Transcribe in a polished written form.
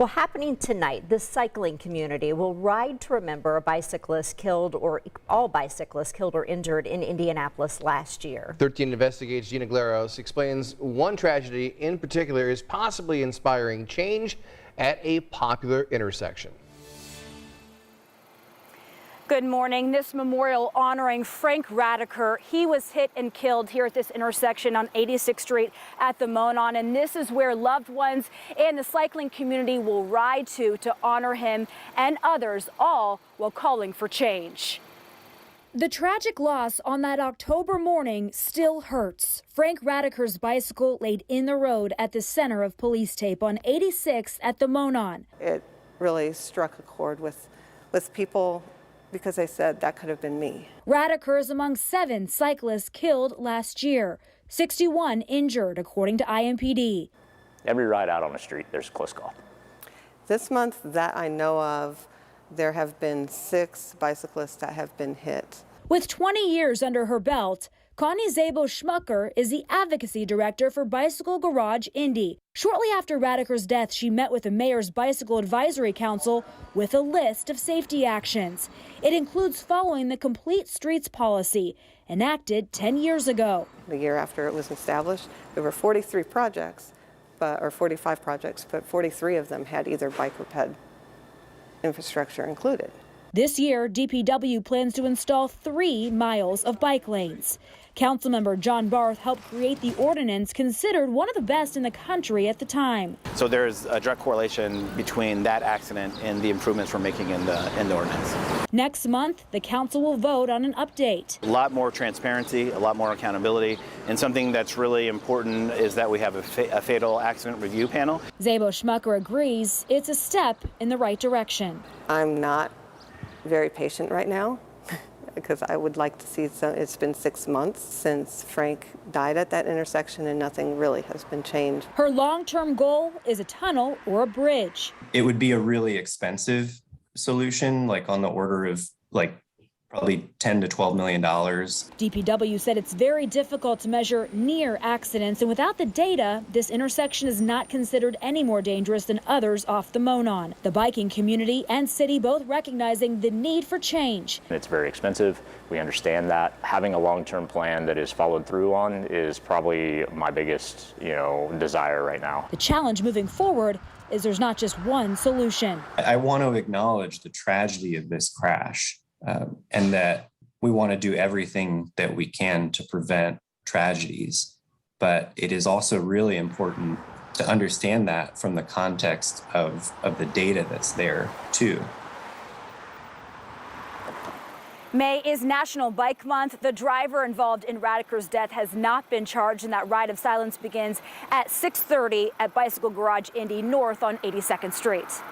Well, happening tonight, the cycling community will ride to remember a bicyclist killed, or all bicyclists killed or injured in Indianapolis last year. 13 Investigates Gina Glaros explains one tragedy in particular is possibly inspiring change at a popular intersection. Good morning. This memorial honoring Frank Radeker. He was hit and killed here at this intersection on 86th Street at the Monon, and this is where loved ones and the cycling community will ride to honor him and others, all while calling for change. The tragic loss on that October morning still hurts. Frank Radeker's bicycle laid in the road at the center of police tape on 86th at the Monon. It really struck a chord with people, because they said that could have been me. Radeker is among 7 cyclists killed last year, 61 injured, according to IMPD. Every ride out on the street, there's a close call. This month that I know of, there have been 6 bicyclists that have been hit. With 20 years under her belt, Connie Szabo-Schmucker is the advocacy director for Bicycle Garage Indy. Shortly after Radeker's death, she met with the mayor's Bicycle Advisory Council with a list of safety actions. It includes following the Complete Streets policy, enacted 10 years ago. The year after it was established, there were 43 projects, or 45 projects, but 43 of them had either bike or ped infrastructure included. This year, DPW plans to install 3 miles of bike lanes. Councilmember John Barth helped create the ordinance, considered one of the best in the country at the time. So there's a direct correlation between that accident and the improvements we're making in the ordinance. Next month, the council will vote on an update. A lot more transparency, a lot more accountability, and something that's really important is that we have a fatal accident review panel. Szabo-Schmucker agrees it's a step in the right direction. I'm not very patient right now, because I would like to see it's been 6 months since Frank died at that intersection and nothing really has been changed. Her long-term goal is a tunnel or a bridge. It would be a really expensive solution, like on the order of probably $10 to $12 million. DPW said it's very difficult to measure near accidents, and without the data, this intersection is not considered any more dangerous than others off the Monon. The biking community and city both recognizing the need for change. It's very expensive. We understand that. Having a long-term plan that is followed through on is probably my biggest, desire right now. The challenge moving forward is there's not just one solution. I want to acknowledge the tragedy of this crash. And that we want to do everything that we can to prevent tragedies. But it is also really important to understand that from the context of the data that's there, too. May is National Bike Month. The driver involved in Radeker's death has not been charged, and that ride of silence begins at 6:30 at Bicycle Garage Indy North on 82nd Street.